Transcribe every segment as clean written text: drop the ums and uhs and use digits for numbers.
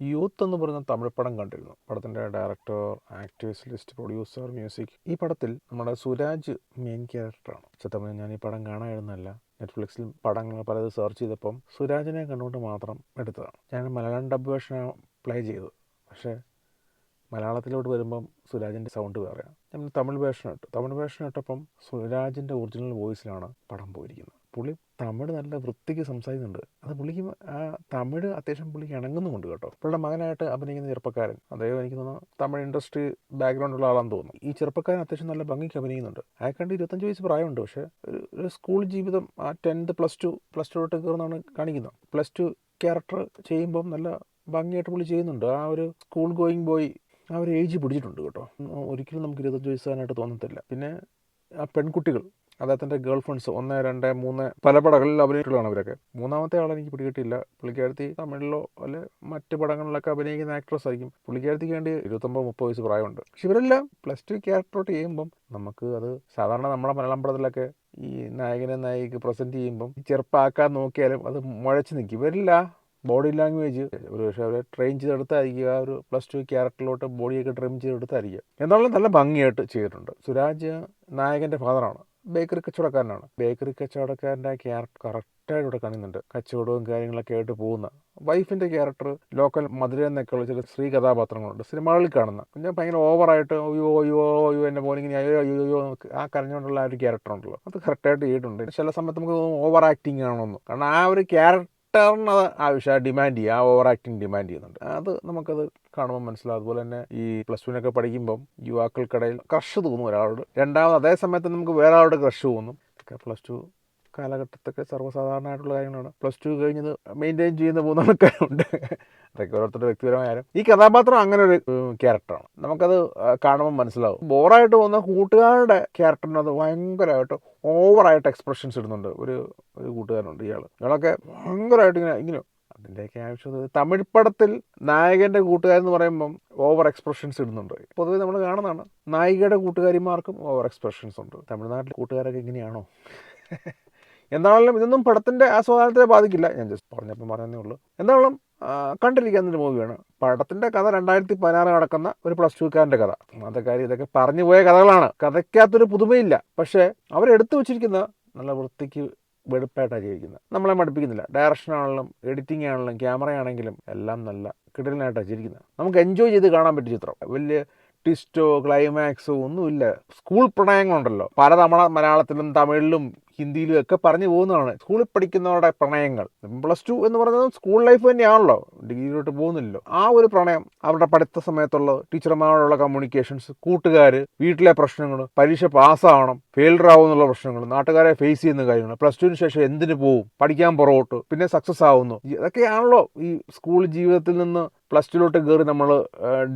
Youth എന്ന് പറയുന്ന തമിഴ് പടം കണ്ടിരുന്നു. പടത്തിൻ്റെ director, actors list, producer, music. ഈ പടത്തിൽ നമ്മുടെ സുരാജ് മെയിൻ ക്യാരക്ടറാണ്. സത്യം ഞാൻ ഈ പടം കാണാതിരുന്നല്ല, നെറ്റ്ഫ്ലിക്സിൽ പടങ്ങൾ പലത് സെർച്ച് ചെയ്തപ്പം സുരാജിനെ കണ്ടുകൊണ്ട് മാത്രം എടുത്തതാണ്. ഞാൻ മലയാളം ഡബ് വേർഷനാണ് പ്ലേ ചെയ്തത്. പക്ഷേ മലയാളത്തിലോട്ട് വരുമ്പം സുരാജിൻ്റെ സൗണ്ട് വേറെയാണ്. ഞാൻ തമിഴ് വേർഷൻ ഇട്ടു. തമിഴ് വേർഷൻ ഇട്ടപ്പം സുരാജിൻ്റെ ഒറിജിനൽ വോയിസിലാണ് പടം പോയിരിക്കുന്നത്. പുള്ളി തമിഴ് നല്ല വൃത്തിക്ക് സംസാരിക്കുന്നുണ്ട്. അത് പുള്ളിക്ക് ആ തമിഴ് അത്യാവശ്യം പുള്ളിക്ക് ഇണങ്ങുന്നുമുണ്ട് കേട്ടോ. പുള്ളിയുടെ മകനായിട്ട് അഭിനയിക്കുന്ന ചെറുപ്പക്കാരൻ, അദ്ദേഹം എനിക്ക് തോന്നുന്നു തമിഴ് ഇൻഡസ്ട്രി ബാക്ക്ഗ്രൗണ്ടുള്ള ആളാണെന്ന് തോന്നുന്നു. ഈ ചെറുപ്പക്കാരൻ അത്യാവശ്യം നല്ല ഭംഗിക്ക് അഭിനയിക്കുന്നുണ്ട്. അയാൾക്കണ്ട് 25 വയസ്സ് പ്രായമുണ്ട്. പക്ഷേ ഒരു സ്കൂൾ ജീവിതം, ആ 10th പ്ലസ് ടു തൊട്ട് കയറുന്നതാണ് കാണിക്കുന്നത്. പ്ലസ് ടു ക്യാരക്ടർ ചെയ്യുമ്പം നല്ല ഭംഗിയായിട്ട് പുള്ളി ചെയ്യുന്നുണ്ട്. ആ ഒരു സ്കൂൾ ഗോയിങ് ബോയ് ആ ഒരു ഏജ് പിടിച്ചിട്ടുണ്ട് കേട്ടോ. ഒരിക്കലും നമുക്ക് 25 വയസ്സുകാരനായിട്ട് തോന്നത്തില്ല. പിന്നെ ആ പെൺകുട്ടികൾ, അദ്ദേഹത്തിൻ്റെ ഗേൾ ഫ്രണ്ട്സ് 1, 2, 3 പല പടങ്ങളിൽ അഭിനയിച്ചിട്ടുള്ളതാണ് അവരൊക്കെ. മൂന്നാമത്തെ ആളെ എനിക്ക് പിടികിട്ടില്ല. പുള്ളിക്കാരത്തി തമിഴിലോ അല്ലെ മറ്റ് പടങ്ങളിലൊക്കെ അഭിനയിക്കുന്ന ആക്ട്രസ് ആയിരിക്കും. പുള്ളിക്കാരത്തിക്ക് വേണ്ടി 29-30 വയസ്സ് പ്രായമുണ്ട്. പക്ഷെ ഇവരെല്ലാം പ്ലസ് ടു ക്യാരക്ടറോട്ട് ചെയ്യുമ്പം നമുക്ക് അത് സാധാരണ നമ്മുടെ മലയാളം പടത്തിലൊക്കെ ഈ നായകനെ നായികക്ക് പ്രസൻറ്റ് ചെയ്യുമ്പം ചെറുപ്പമാക്കാൻ നോക്കിയാലും അത് മുഴച്ച് നിൽക്കും. ഇവരില്ല. ബോഡി ലാംഗ്വേജ് ഒരു പക്ഷേ അവരെ ട്രെയിൻ ചെയ്തെടുത്തായിരിക്കും. ആ ഒരു പ്ലസ് ടു ക്യാരക്ടറിലോട്ട് ബോഡിയൊക്കെ ട്രിം ചെയ്തെടുത്തായിരിക്കും. എന്നാലും നല്ല ഭംഗിയായിട്ട് ചെയ്തിട്ടുണ്ട്. സുരാജ് നായകൻ്റെ ഫാദറാണ്. ബേക്കറി കച്ചവടക്കാരനാണ്. ബേക്കറി കച്ചവടക്കാരൻ്റെ ആ ക്യാരക്ടർ കറക്റ്റായിട്ട് ഇവിടെ കാണുന്നുണ്ട്. കച്ചവടവും കാര്യങ്ങളൊക്കെ ആയിട്ട് പോകുന്ന വൈഫിൻ്റെ ക്യാരക്ടർ ലോക്കൽ മധുര എന്നൊക്കെയുള്ള ചില സ്ത്രീ കഥാപാത്രങ്ങളുണ്ട് സിനിമകളിൽ കാണുന്ന. പിന്നെ ഭയങ്കര ഓവറായിട്ട് അയ്യോ അയ്യോ അയ്യോ എൻ്റെ മോനിങ്ങനെ അയ്യോ അയ്യോ അയ്യോ ആ കരഞ്ഞുകൊണ്ടുള്ള ആ ഒരു ക്യാരക്ടർ ഉണ്ടല്ലോ, അത് കറക്റ്റായിട്ട് ചെയ്തിട്ടുണ്ട്. ചില സമയത്ത് നമുക്ക് ഓവർ ആക്ടിങ് ആണോന്ന്, കാരണം ആ ഒരു ക്യാരക്ടറിനത് ആവശ്യം ഡിമാൻഡ് ചെയ്യുക, ആ ഓവർ ആക്ടിങ് ഡിമാൻഡ് ചെയ്യുന്നുണ്ട്. അത് നമുക്കത് കാണുമ്പോൾ മനസ്സിലാവും. അതുപോലെ തന്നെ ഈ പ്ലസ് ടുവിനൊക്കെ പഠിക്കുമ്പം യുവാക്കൾക്കിടയിൽ ക്രഷ് തോന്നും ഒരാളോട്. രണ്ടാമത് അതേ സമയത്ത് നമുക്ക് വേറെ ആളോട് ക്രഷ് തോന്നും. ഒക്കെ പ്ലസ് ടു കാലഘട്ടത്തൊക്കെ സർവ്വസാധാരണമായിട്ടുള്ള കാര്യങ്ങളാണ്. പ്ലസ് ടു കഴിഞ്ഞത് മെയിൻറ്റെയിൻ ചെയ്യുന്ന 3 ആൾക്കാരുണ്ട്. അതൊക്കെ ഓരോരുത്തരുടെ വ്യക്തിപരമായ കാര്യം. ഈ കഥാപാത്രം അങ്ങനെ ഒരു ക്യാരക്ടറാണ്. നമുക്കത് കാണുമ്പോൾ മനസ്സിലാവും. ബോറായിട്ട് പോകുന്ന കൂട്ടുകാരുടെ ക്യാരക്ടറിനത് ഭയങ്കരമായിട്ട് ഓവറായിട്ട് എക്സ്പ്രഷൻസ് ഇടുന്നുണ്ട്. ഒരു കൂട്ടുകാരനുണ്ട്, ഇയാളൊക്കെ ഭയങ്കരമായിട്ട് ഇങ്ങനെ അതിൻ്റെയൊക്കെ ആവശ്യം. തമിഴ് പടത്തിൽ നായകൻ്റെ കൂട്ടുകാരെന്ന് പറയുമ്പം ഓവർ എക്സ്പ്രഷൻസ് ഇടുന്നുണ്ട്. പൊതുവെ നമ്മൾ കാണുന്നതാണ്. നായികയുടെ കൂട്ടുകാരിമാർക്കും ഓവർ എക്സ്പ്രഷൻസ് ഉണ്ട്. തമിഴ്നാട്ടിൽ കൂട്ടുകാരൊക്കെ ഇങ്ങനെയാണോ? എന്താണെങ്കിലും ഇതൊന്നും പടത്തിൻ്റെ ആസ്വാദനത്തെ ബാധിക്കില്ല. ഞാൻ ജസ്റ്റ് പറഞ്ഞതേ ഉള്ളൂ. എന്താണെങ്കിലും കണ്ടിരിക്കാവുന്നൊരു മൂവിയാണ്. പടത്തിൻ്റെ കഥ 2016 നടക്കുന്ന ഒരു പ്ലസ് ടുക്കാരൻ്റെ കഥ. അന്നത്തെ കാര്യം ഇതൊക്കെ പറഞ്ഞു പോയ കഥകളാണ്. കഥയ്ക്കകത്തൊരു പുതുമയില്ല. പക്ഷേ അവരെടുത്തു വെച്ചിരിക്കുന്ന നല്ല വൃത്തിക്ക് വെടുപ്പായിട്ടാണ് ചെയ്തിരിക്കുന്നത്. നമ്മളെ മടുപ്പിക്കുന്നില്ല. ഡയറക്ഷൻ ആണെങ്കിലും എഡിറ്റിംഗ് ആണെങ്കിലും ക്യാമറ ആണെങ്കിലും എല്ലാം നല്ല കിടലിനായിട്ടാണ് ചെയ്തിരിക്കുന്നത്. നമുക്ക് എൻജോയ് ചെയ്ത് കാണാൻ പറ്റിയ ചിത്രം. വലിയ ട്വിസ്റ്റോ ക്ലൈമാക്സോ ഒന്നുമില്ല. സ്കൂൾ പ്രണയങ്ങളുണ്ടല്ലോ, പല മലയാളത്തിലും തമിഴിലും ഹിന്ദിയിലും ഒക്കെ പറഞ്ഞു പോകുന്നതാണ് സ്കൂളിൽ പഠിക്കുന്നവരുടെ പ്രണയങ്ങൾ. പ്ലസ് ടു എന്ന് പറയുന്നത് സ്കൂൾ ലൈഫ് തന്നെയാണല്ലോ, ഡിഗ്രിയിലോട്ട് പോകുന്നില്ലല്ലോ. ആ ഒരു പ്രണയം, അവരുടെ പഠിത്ത സമയത്തുള്ള ടീച്ചർമാരോടുള്ള കമ്മ്യൂണിക്കേഷൻസ്, കൂട്ടുകാർ, വീട്ടിലെ പ്രശ്നങ്ങൾ, പരീക്ഷ പാസ്സാവണം, ഫെയിൽഡർ ആവുമെന്നുള്ള പ്രശ്നങ്ങൾ, നാട്ടുകാരെ ഫേസ് ചെയ്യുന്ന കാര്യങ്ങൾ, പ്ലസ് ടുവിന് ശേഷം എന്തിനു പോവും, പഠിക്കാൻ പുറകോട്ട്, പിന്നെ സക്സസ് ആവുന്നു. ഇതൊക്കെയാണല്ലോ ഈ സ്കൂൾ ജീവിതത്തിൽ നിന്ന് പ്ലസ് ടുവിലോട്ട് കയറി നമ്മൾ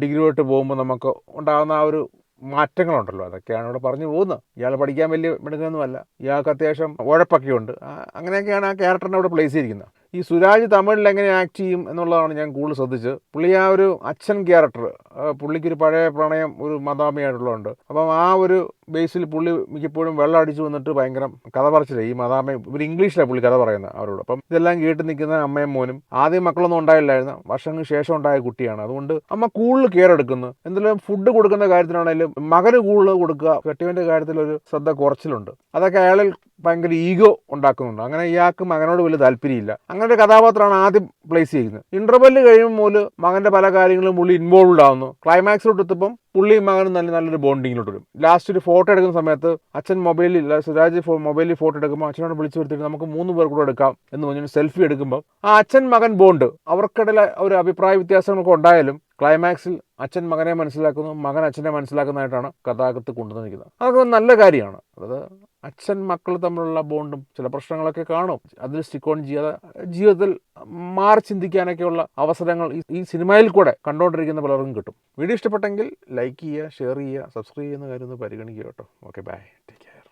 ഡിഗ്രിയിലോട്ട് പോകുമ്പോൾ നമുക്ക് ഉണ്ടാകുന്ന ആ ഒരു മാറ്റങ്ങളുണ്ടല്ലോ. അതൊക്കെയാണ് ഇവിടെ പറഞ്ഞു പോകുന്നത്. ഇയാൾ പഠിക്കാൻ വലിയ മിടുക്കൊന്നുമല്ല, ഇയാൾക്ക് അത്യാവശ്യം ഉഴപ്പൊക്കെ ഉണ്ട്. അങ്ങനെയൊക്കെയാണ് ആ ക്യാരക്ടറിനെ അവിടെ പ്ലേസ് ചെയ്തിരിക്കുന്നത്. ഈ സുരാജ് തമിഴിൽ എങ്ങനെ ആക്ട് ചെയ്യും എന്നുള്ളതാണ് ഞാൻ കൂടുതൽ ശ്രദ്ധിച്ചത്. പുള്ളി ആ ഒരു അച്ഛൻ ക്യാരക്ടർ, പുള്ളിക്കൊരു പഴയ പ്രണയം ഒരു മദാമയായിട്ടുള്ളതുണ്ട്. അപ്പം ആ ഒരു ബേസിൽ പുള്ളി മിക്കപ്പോഴും വെള്ളം അടിച്ചു വന്നിട്ട് ഭയങ്കര കഥ പറച്ചില്ല. ഈ മദാമ ഇവർ ഇംഗ്ലീഷിലാണ് പുള്ളി കഥ പറയുന്നത് അവരോട്. അപ്പം ഇതെല്ലാം കേട്ട് നിൽക്കുന്ന അമ്മയും മോനും. ആദ്യം മക്കളൊന്നും ഉണ്ടായില്ലായിരുന്നു, വർഷങ്ങൾക്ക് ശേഷം ഉണ്ടായ കുട്ടിയാണ്. അതുകൊണ്ട് അമ്മ കൂടുതൽ കെയർ എടുക്കുന്നു. എന്തെങ്കിലും ഫുഡ് കൊടുക്കുന്ന കാര്യത്തിലാണെങ്കിലും മകന് കൂടുതൽ കൊടുക്കുക. കെട്ടിയവൻ്റെ കാര്യത്തിൽ ഒരു ശ്രദ്ധ കുറച്ചിലുണ്ട്. അതൊക്കെ അയാളിൽ ഭയങ്കര ഈഗോ ഉണ്ടാക്കുന്നുണ്ട്. അങ്ങനെ ഇയാൾക്ക് മകനോട് വലിയ താല്പര്യമില്ല. അങ്ങനെ ഒരു കഥാപാത്രമാണ് ആദ്യം പ്ലേസ് ചെയ്യുന്നത്. ഇന്റർവെല്ല് കഴിയുമ്പോൾ മകന്റെ പല കാര്യങ്ങളും പുള്ളി ഇൻവോൾവ് ആവുന്നു. ക്ലൈമാക്സിലോട്ട് എത്തുമ്പം പുള്ളിയും മകനും നല്ലൊരു ബോണ്ടിങ്ങിലോട്ട് വരും. ലാസ്റ്റ് ഒരു ഫോട്ടോ എടുക്കുന്ന സമയത്ത് അച്ഛൻ സുരാജ് മൊബൈലിൽ ഫോട്ടോ എടുക്കുമ്പോൾ അച്ഛനോട് വിളിച്ചു വരുത്തിയിട്ട് നമുക്ക് 3 പേർ കൂടെ എടുക്കാം എന്ന് പറഞ്ഞിട്ട് സെൽഫി എടുക്കുമ്പോൾ ആ അച്ഛൻ മകൻ ബോണ്ട്, അവർക്കിടയിലെ ഒരു അഭിപ്രായ വ്യത്യാസങ്ങളൊക്കെ ഉണ്ടായാലും ക്ലൈമാക്സിൽ അച്ഛൻ മകനെ മനസ്സിലാക്കുന്നു, മകൻ അച്ഛനെ മനസ്സിലാക്കുന്നതായിട്ടാണ് കഥാകൃത്ത് കൊണ്ടുവന്നിരിക്കുന്നത്. അതൊക്കെ നല്ല കാര്യമാണ്. അതായത് അച്ഛൻ മക്കൾ തമ്മിലുള്ള ബോണ്ടും ചില പ്രശ്നങ്ങളൊക്കെ കാണും. അതിൽ സ്റ്റിക്ക് ഓൺ ചെയ്യാതെ ജീവിതത്തിൽ മാറി ചിന്തിക്കാനൊക്കെയുള്ള അവസരങ്ങൾ ഈ സിനിമയിൽ കൂടെ കണ്ടുകൊണ്ടിരിക്കുന്ന പലർക്കും കിട്ടും. വീഡിയോ ഇഷ്ടപ്പെട്ടെങ്കിൽ ലൈക്ക് ചെയ്യുക, ഷെയർ ചെയ്യുക, സബ്സ്ക്രൈബ് ചെയ്യുന്ന കാര്യം ഒന്ന് പരിഗണിക്കുക കേട്ടോ. Okay, bye, take care.